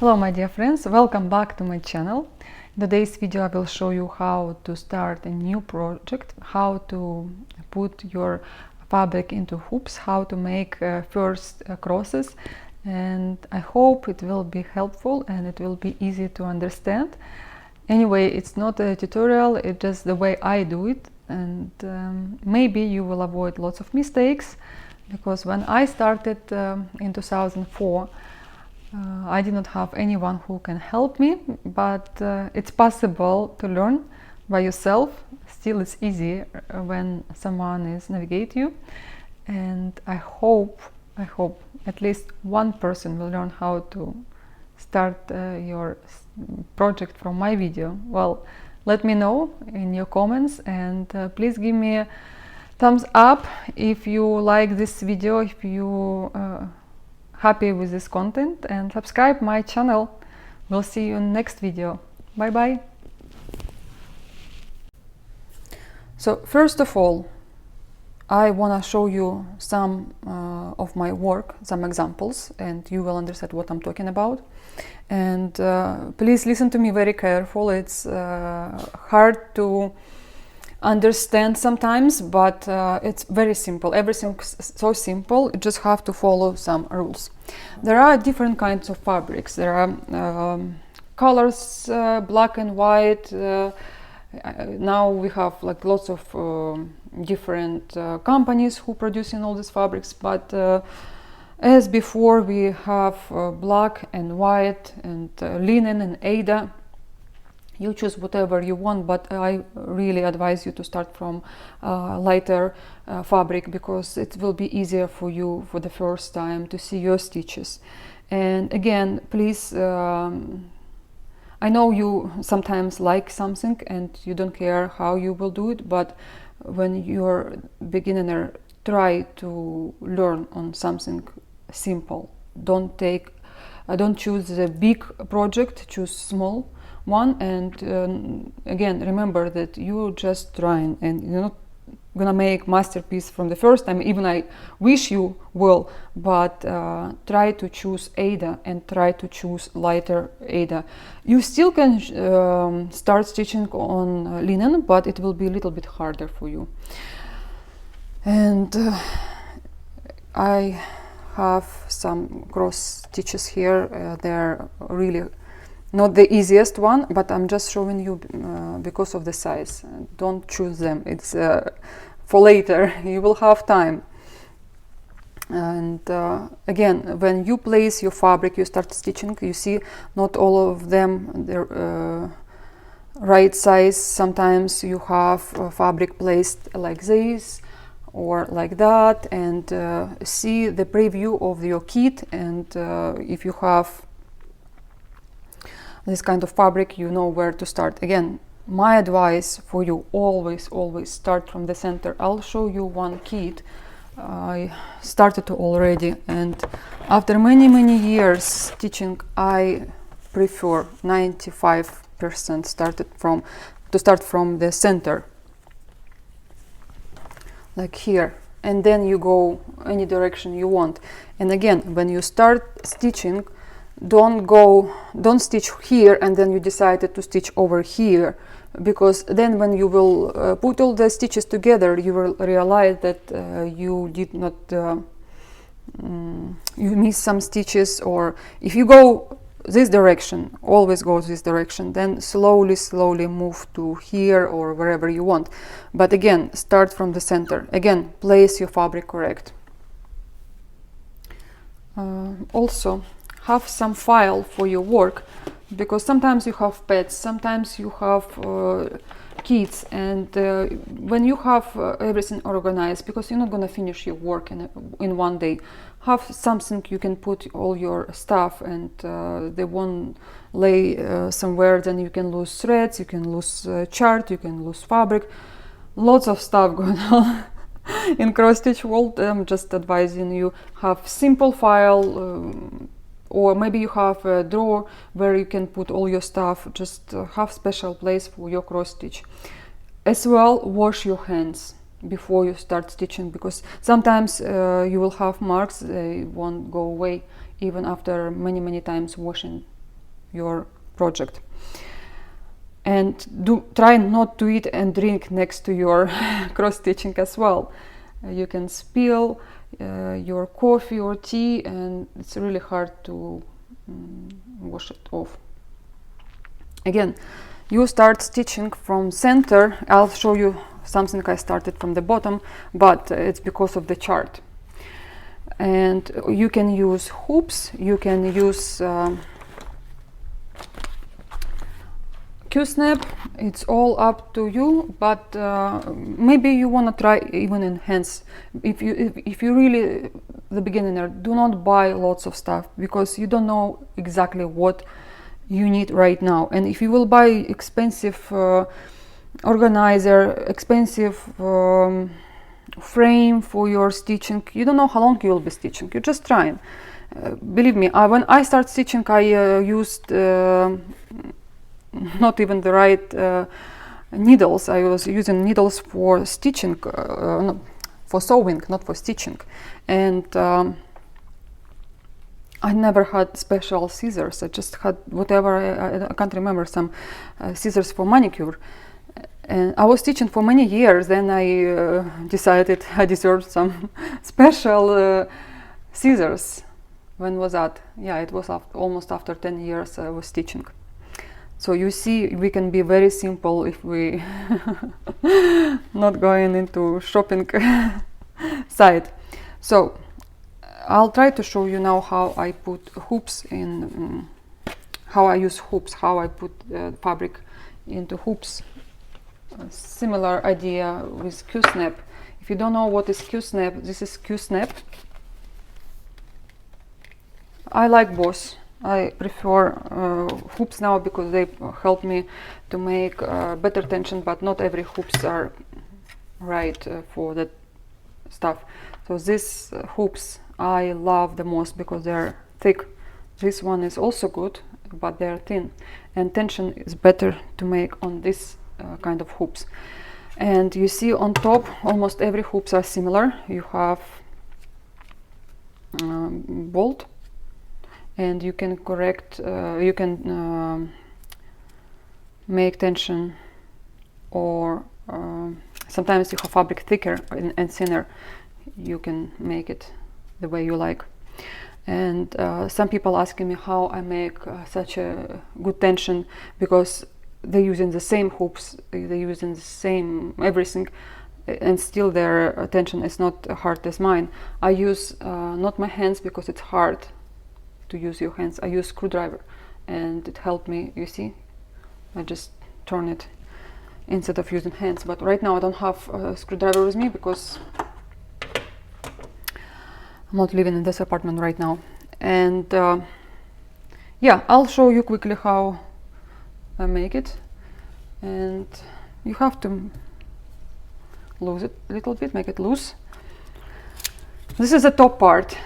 Hello my dear friends, welcome back to my channel. In today's video I will show you how to start a new project, how to put your fabric into hoops, how to make first crosses, and I hope it will be helpful and it will be easy to understand. Anyway, it's not a tutorial, it's just the way I do it, and maybe you will avoid lots of mistakes, because when I started in 2004 I did not have anyone who can help me, but it's possible to learn by yourself. Still, it's easy when someone is navigate you, and I hope at least one person will learn how to start your project from my video. Well, let me know in your comments, and please give me a thumbs up if you like this video, if you happy with this content, and subscribe my channel. We'll see you in next video. Bye bye. So first of all, I want to show you some of my work, some examples, and you will understand what I'm talking about. And please listen to me very careful. It's hard to understand sometimes, but it's very simple. Everything's so simple. You just have to follow some rules. There are different kinds of fabrics. There are colors, black and white. Now we have like lots of different companies who producing all these fabrics, but as before we have black and white and linen and Aida. You choose whatever you want, but I really advise you to start from lighter fabric, because it will be easier for you for the first time to see your stitches. And again, please, I know you sometimes like something and you don't care how you will do it, but when you're beginner, try to learn on something simple. Don't choose a big project, choose small one. And again, remember that you're just trying and you're not gonna make masterpiece from the first time. Even I wish you will, but try to choose Aida and try to choose lighter Aida. You still can start stitching on linen, but it will be a little bit harder for you. And I have some cross stitches here. They're really not the easiest one, but I'm just showing you because of the size. Don't choose them. It's for later. You will have time. And again, when you place your fabric, you start stitching, you see not all of them the right size. Sometimes you have fabric placed like this or like that, and see the preview of your kit. And if you have this kind of fabric, you know where to start. Again, my advice for you, always start from the center. I'll show you one kit I started to already, and after many years stitching, I prefer 95% to start from the center, like here, and then you go any direction you want. And again, when you start stitching, don't stitch here and then you decided to stitch over here, because then when you will put all the stitches together, you will realize that you did not you miss some stitches. Or if you go this direction, always go this direction, then slowly move to here or wherever you want. But again, start from the center. Again, place your fabric correct. Also, have some file for your work, because sometimes you have pets, sometimes you have kids, and when you have everything organized, because you're not going to finish your work in one day, have something you can put all your stuff, and they won't lay somewhere. Then you can lose threads, you can lose chart, you can lose fabric, lots of stuff going on. In cross stitch world, I'm just advising you, have simple file, or maybe you have a drawer where you can put all your stuff. Just have special place for your cross stitch. As well, wash your hands before you start stitching, because sometimes you will have marks, they won't go away even after many times washing. your project. And try not to eat and drink next to your cross stitching as well. You can spill your coffee or tea, and it's really hard to wash it off. Again, you start stitching from center. I'll show you something I started from the bottom, but it's because of the chart. And you can use hoops, you can use Q-snap. It's all up to you, but maybe you want to try even in hands. If you really the beginner, do not buy lots of stuff, because you don't know exactly what you need right now. And if you will buy expensive organizer, expensive frame for your stitching, you don't know how long you will be stitching. You're just trying. Believe me, when I start stitching, I used not even the right needles. I was using needles for stitching, no, for sewing, not for stitching. And I never had special scissors. I just had whatever, I can't remember, some scissors for manicure. And I was teaching for many years, then I decided I deserved some special scissors. When was that? Yeah, it was almost after 10 years I was teaching. So you see, we can be very simple if we not going into shopping side. So I'll try to show you now how I put hoops in, how I use hoops, how I put fabric into hoops. Similar idea with Q-snap. If you don't know what is Q-snap, this is Q-snap. I like both. I prefer hoops now because they help me to make better tension, but not every hoops are right for that stuff. So these hoops I love the most because they're thick. This one is also good, but they're thin, and tension is better to make on this kind of hoops. And you see on top, almost every hoops are similar. You have bolt, and you can correct, you can make tension, or sometimes you have fabric thicker and thinner. You can make it the way you like. And some people asking me how I make such a good tension, because they're using the same hoops, they're using the same everything, and still their tension is not hard as mine. I use not my hands, because it's hard to use your hands. I use screwdriver, and it helped me. You see, I just turn it instead of using hands. But right now I don't have a screwdriver with me because I'm not living in this apartment right now. And yeah, I'll show you quickly how I make it. And you have to lose it a little bit, make it loose. This is the top part.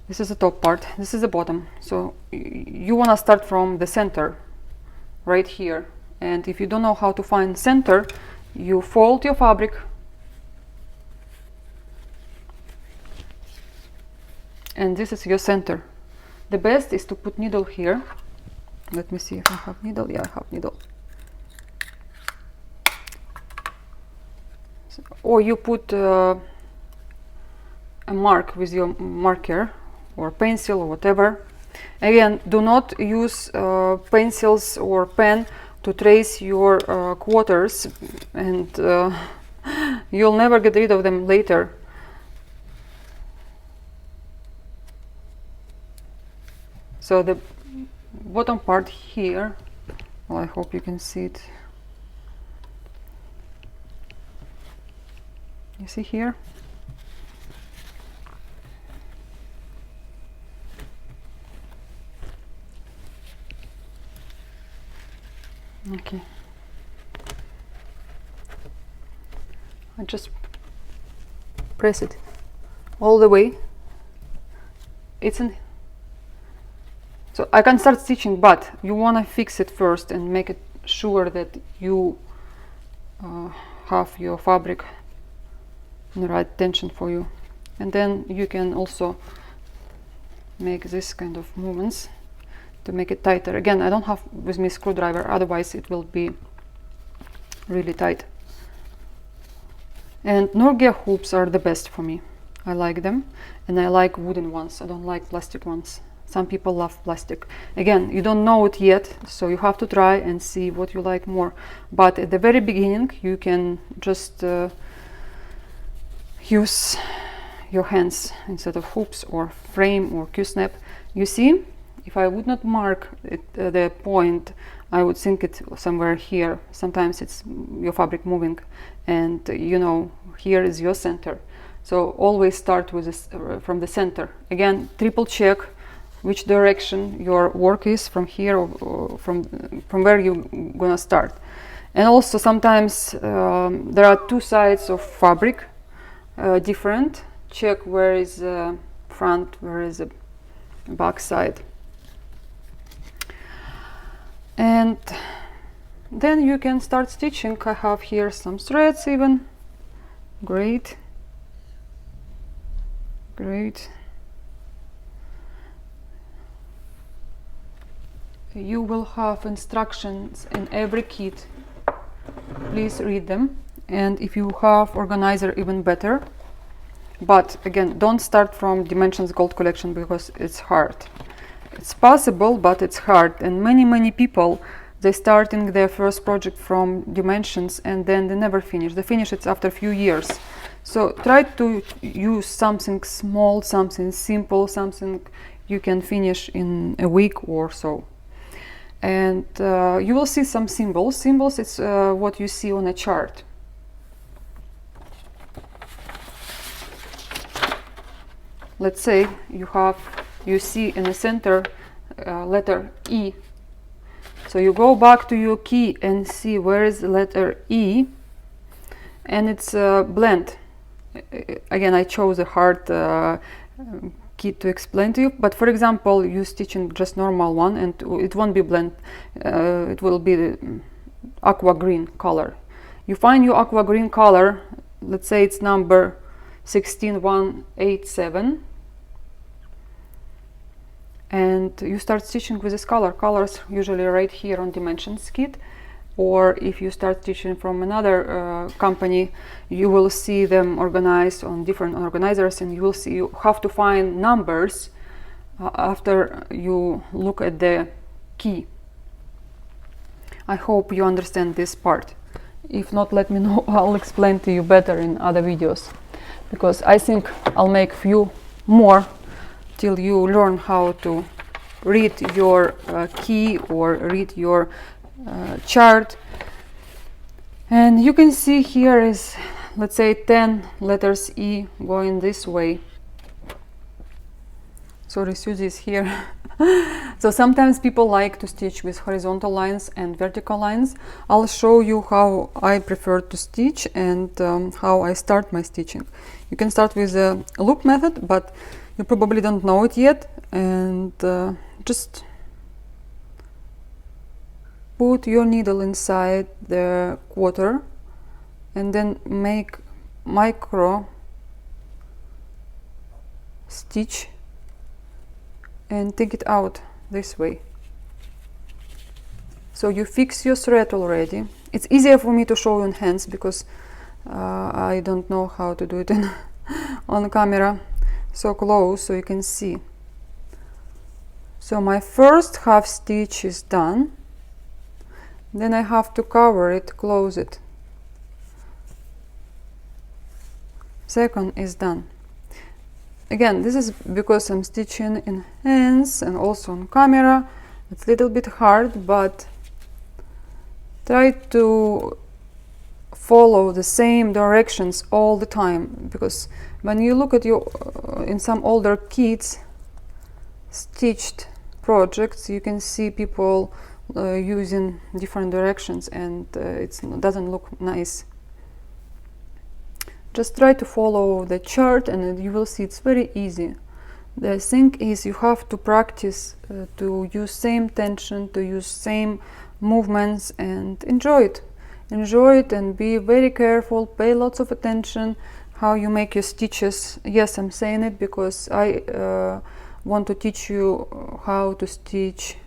This is the top part. This is the bottom. So you want to start from the center right here. And if you don't know how to find center, you fold your fabric and this is your center. The best is to put needle here. Let me see if I have needle. Yeah, I have needle. So, or you put a mark with your marker or pencil or whatever. Again, do not use pencils or pen to trace your quarters, and you'll never get rid of them later. So the bottom part here, well, I hope you can see it. You see here? Okay. I just press it all the way. It's in. So I can start stitching, but you want to fix it first and make it sure that you have your fabric in the right tension for you. And then you can also make this kind of movements to make it tighter. Again, I don't have with me screwdriver, otherwise it will be really tight. And Norgia hoops are the best for me. I like them, and I like wooden ones. I don't like plastic ones. Some people love plastic. Again, you don't know it yet, so you have to try and see what you like more. But at the very beginning, you can just use your hands instead of hoops or frame or Q-snap. You see, if I would not mark it, the point, I would think it somewhere here. Sometimes it's your fabric moving, and you know, here is your center. So always start with this, from the center. Again, triple check which direction your work is from here, or from where you're gonna start. And also sometimes there are two sides of fabric different. Check where is the front, where is the back side. And then you can start stitching. I have here some threads even. Great. Great. You will have instructions in every kit. Please read them. And if you have organizer, even better. But again, don't start from Dimensions Gold Collection because it's hard. It's possible, but it's hard. And many people, they starting their first project from Dimensions and then they never finish. They finish it after a few years. So try to use something small, something simple, something you can finish in a week or so. And you will see some symbols. Symbols, it's what you see on a chart. Let's say you see in the center letter E. So you go back to your key and see where is the letter E, and it's blend. Again, I chose a hard key to explain to you, but for example, you stitch in just normal one and it won't be blend. It will be the aqua green color. You find your aqua green color, let's say it's number 16187, and you start stitching with this color. Colors usually right here on Dimensions kit, or if you start stitching from another company, you will see them organized on different organizers, and you will see you have to find numbers after you look at the key. I hope you understand this part. If not, let me know. I'll explain to you better in other videos, because I think I'll make few more till you learn how to read your key or read your chart. And you can see here is, let's say, 10 letters E going this way. Sorry, Susie is here. So sometimes people like to stitch with horizontal lines and vertical lines. I'll show you how I prefer to stitch and how I start my stitching. You can start with a loop method, but you probably don't know it yet, and just put your needle inside the quarter and then make micro stitch and take it out this way. So you fix your thread already. It's easier for me to show you in hands because I don't know how to do it on camera so close so you can see. So my first half stitch is done. Then I have to cover it, close it. Second is done. Again, this is because I'm stitching in hands and also on camera. It's a little bit hard, but try to follow the same directions all the time, because when you look at your in some older kits stitched projects, you can see people using different directions, and it doesn't look nice. Just try to follow the chart and you will see it's very easy. The thing is, you have to practice to use same tension, to use same movements, and enjoy it. Enjoy it and be very careful, pay lots of attention how you make your stitches. Yes, I'm saying it because I want to teach you how to stitch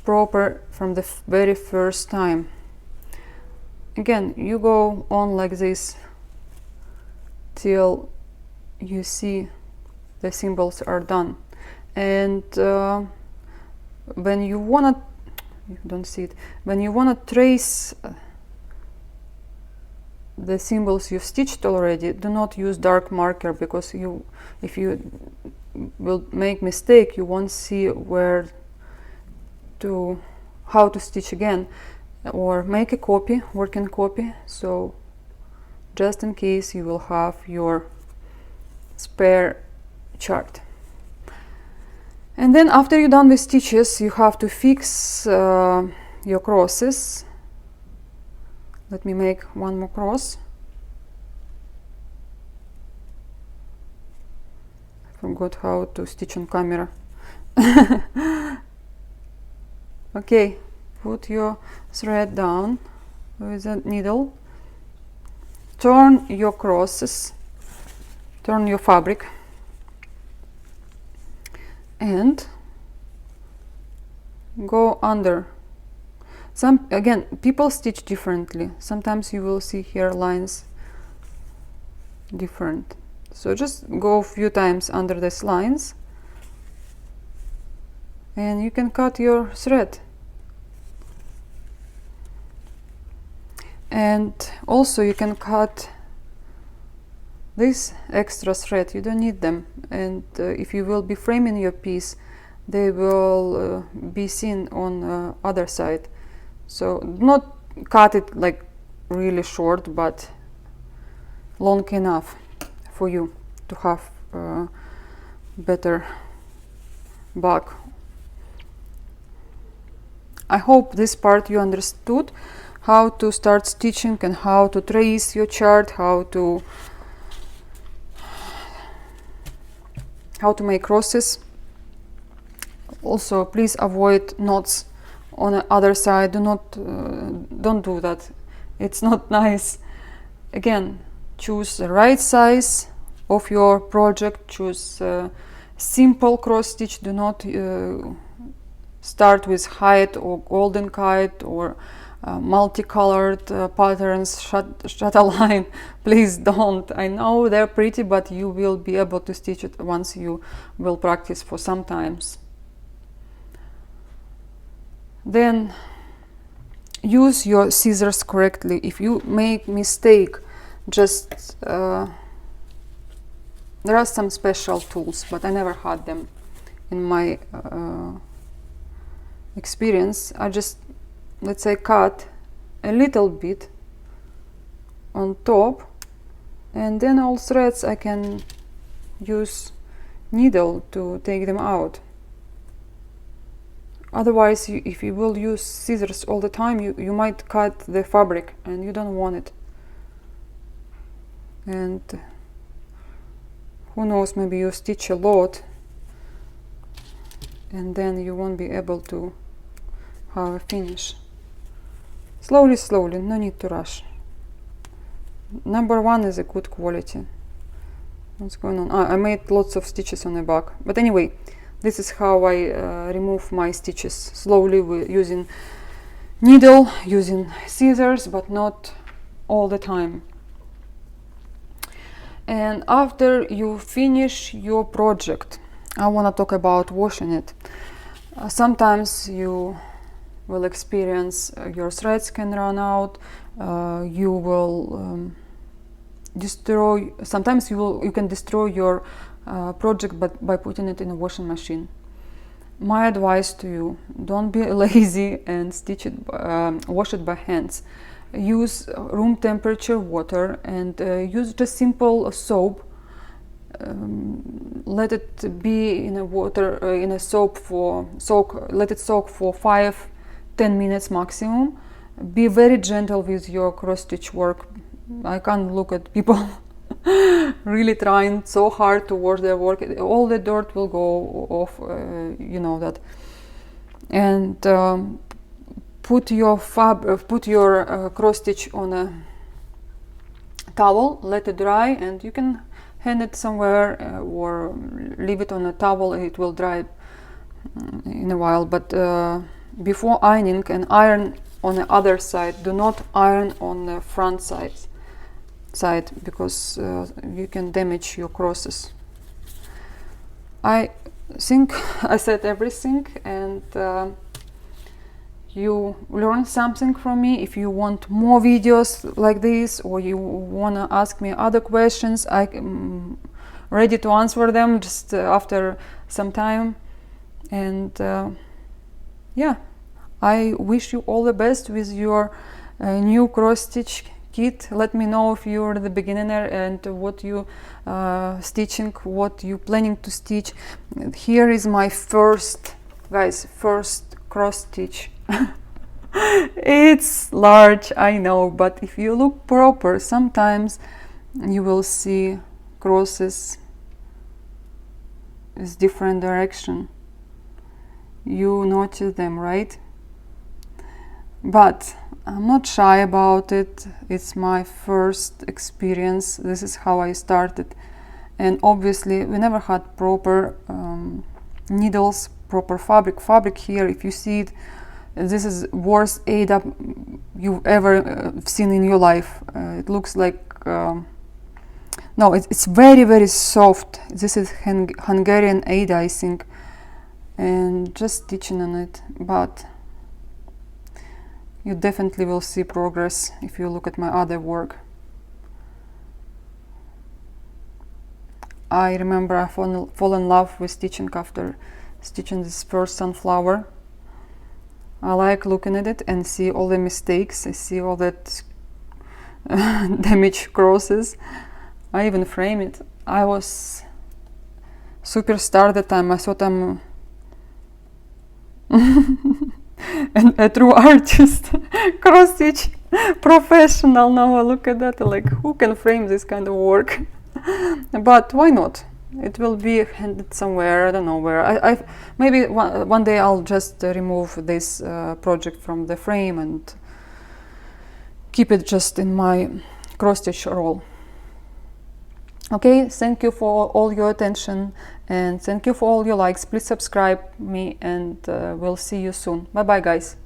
proper from the very first time. Again, you go on like this till you see the symbols are done. And when you wanna, you don't see it, when you wanna trace the symbols you've stitched already, do not use dark marker, because if you will make mistake, you won't see how to stitch again. Or make a copy, working copy, so just in case you will have your spare chart. And then after you're done with stitches, you have to fix your crosses. Let me make one more cross. I forgot how to stitch on camera. Okay, put your thread down with a needle. Turn your crosses, turn your fabric, and go under. Again, people stitch differently. Sometimes you will see here lines different. So just go a few times under these lines, and you can cut your thread. And also you can cut this extra thread, you don't need them. And if you will be framing your piece, they will be seen on other side. So not cut it like really short, but long enough for you to have better back. I hope this part you understood, how to start stitching and how to trace your chart, how to make crosses. Also, please avoid knots on the other side. Don't do that. It's not nice. Again, choose the right size of your project. Choose simple cross stitch. Do not start with kite or golden kite or multicolored patterns, chatelaine. Please don't. I know they're pretty, but you will be able to stitch it once you will practice for some times. Then use your scissors correctly. If you make mistake, just there are some special tools, but I never had them in my experience. I just, let's say, cut a little bit on top, and then all threads I can use needle to take them out. Otherwise, if you will use scissors all the time, you might cut the fabric, and you don't want it. And who knows, maybe you stitch a lot and then you won't be able to have a finish. Slowly, slowly, no need to rush. Number one is a good quality. What's going on? I made lots of stitches on the back, but anyway, this is how I remove my stitches. Slowly, using needle, using scissors, but not all the time. And after you finish your project, I want to talk about washing it. Sometimes you will experience your threads can run out. You will destroy. Sometimes you can destroy your project by putting it in a washing machine. My advice to you: don't be lazy and stitch it, wash it by hands. Use room temperature water and use just simple soap. Let it be in a water in a soap let it soak for 5-10 minutes maximum. Be very gentle with your cross stitch work. I can't look at people really trying so hard to wash their work. All the dirt will go off, you know that. And put your cross stitch on a towel, let it dry, and you can hang it somewhere or leave it on a towel. It will dry in a while, but before ironing and iron on the other side. Do not iron on the front side because you can damage your crosses. I think I said everything, and you learned something from me. If you want more videos like this, or you want to ask me other questions, I'm ready to answer them just after some time. And yeah, I wish you all the best with your new cross stitch kit. Let me know if you're the beginner and what you stitching, what you planning to stitch. Here is my first cross stitch. It's large, I know, but if you look proper, sometimes you will see crosses with different direction. You notice them, right? But I'm not shy about it. It's my first experience. This is how I started. And obviously we never had proper needles, proper fabric here. If you see it, this is worst aid-up you've ever seen in your life. It looks like no, it's very soft. This is Hungarian Aida, I think, and just stitching on it. But you definitely will see progress if you look at my other work. I remember I fall in love with stitching after stitching this first sunflower. I like looking at it and see all the mistakes. I see all that damaged crosses. I even frame it. I was superstar at the time. I thought I'm a true artist, cross stitch professional. Now I look at that like, who can frame this kind of work? But why not? It will be handed somewhere, I don't know where. I maybe one day I'll just remove this project from the frame and keep it just in my cross stitch roll. Okay, thank you for all your attention, and thank you for all your likes. Please subscribe me, and we'll see you soon. Bye bye, guys.